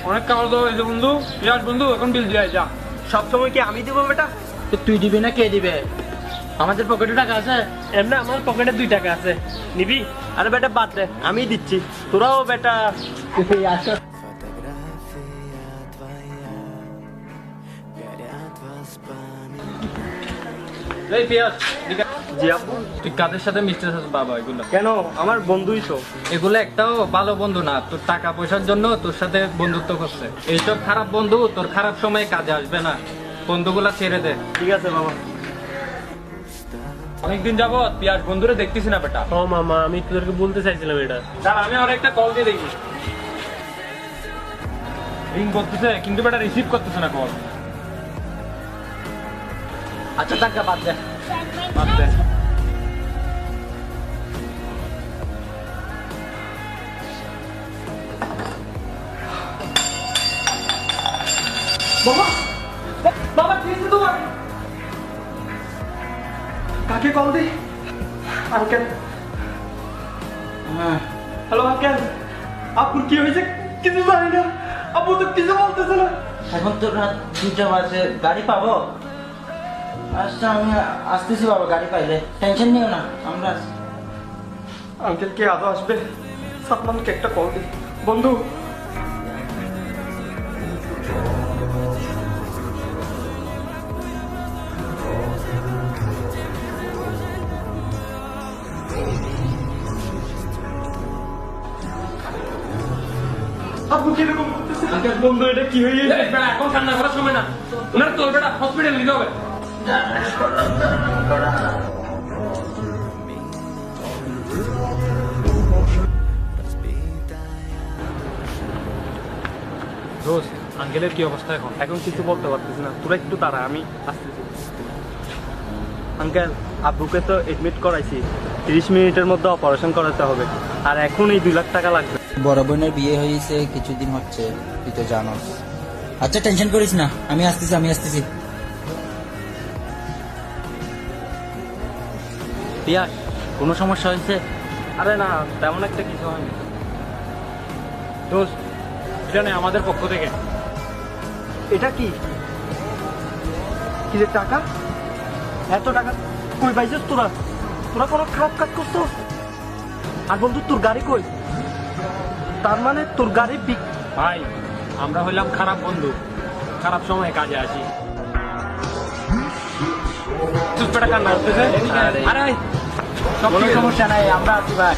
অনেক খাওয়া দাওয়া হয়েছে বন্ধু। পিয়াস বন্ধু, এখন বিল দিয়ে যা। সবসময় কি আমি দিব বেটা? তো তুই দিবি না কে দিবে? আমাদের পকেটে টাকা আছে। এমনি আমার পকেটে 2 টাকা আছে, নিবি? আরে বেটা বাদ দে, আমি দিচ্ছি। তোরাও বেটা আসো। এই পিয়াস, জি আব্বু। তুই কাদের সাথে মিশতেছিস বাবা? এগুলো কেন? আমার বন্ধুই তো। এগুলো একটাও ভালো বন্ধু না। তোর টাকা পয়সার জন্য তোর সাথে বন্ধুত্ব করছে। এইসব খারাপ বন্ধু তোর খারাপ সময়ে কাজে আসবে না। বন্ধুগুলা ছেড়ে দে। ঠিক আছে বাবা। অনেকদিন যাবত পিয়াস বন্ধুরে দেখতেছি না বেটা। ও মামা, আমি তোদেরকে বলতে চাইছিলাম এটা। দাঁড়া, আমি আর একটা কল দিয়ে দেখি। রিং করতেছে কিন্তু বেটা রিসিভ করতেছে না কল। আচ্ছা টাকা বাদ দে। বাদ দে। বাবা, বাবা কি হয়েছে তোমার? কাকে কল দি? আঙ্কেল। হ্যাঁ, হ্যালো আঙ্কেল, আপুর কি হয়েছে কিছু জানি না। আপু তো কিছু বলতেছে না। এখন তো রাত 2টা বাজে, গাড়ি পাবো? আচ্ছা আমি আসতেছি বাবা, গাড়ি পাইলে টেনশন নিও না, আমরা আসছি। আঙ্কেল কে আদৌ আসবে? সালমানকে একটা কল দি। বন্ধু, আপু কিরকম করতেছে? আঙ্কেল বন্ধু, এটা কি হয়ে গেছে? বেটা এখন কান্না করার সময় না। ওনার তোর বেটা হসপিটাল নিতে হবে। দোস্ত, আঙ্কেলের কি অবস্থা এখন? এখন কিছু বলতে পারতেছি না, তোরা একটু দাঁড়া, আমি আসতেছি। আঙ্কেল, আব্বুকে তো এডমিট করাইছি, 30 মিনিটের মধ্যে অপারেশন করাতে হবে, আর এখন এই 2 লাখ টাকা লাগবে। বড় বোনের বিয়ে হয়েছে কিছুদিন হচ্ছে, তুই তো জানোস। আচ্ছা টেনশন করিস না, আমি আসতেছি। পিয়াস, কোনো সমস্যা হয়েছে? আরে না, তেমন একটা কিছু হয়নি। দোস্ত, এটা নেই আমাদের পক্ষ থেকে। এটা কি কি যে টাকা? এত টাকা কই পাইছিস তোরা? তোরা কোনো খারাপ কাজ করতো? আর বন্ধু, তোর গাড়ি কই? তার মানে তোর গাড়ি ভাই, আমরা হইলাম খারাপ বন্ধু, খারাপ সময়ে কাজে আসি। তুই বেটা কান্না করতেছে? আরে। আরে ভাই, সব কোনো ঠিক আছে। সমস্যা নাই, আমরা আছি ভাই।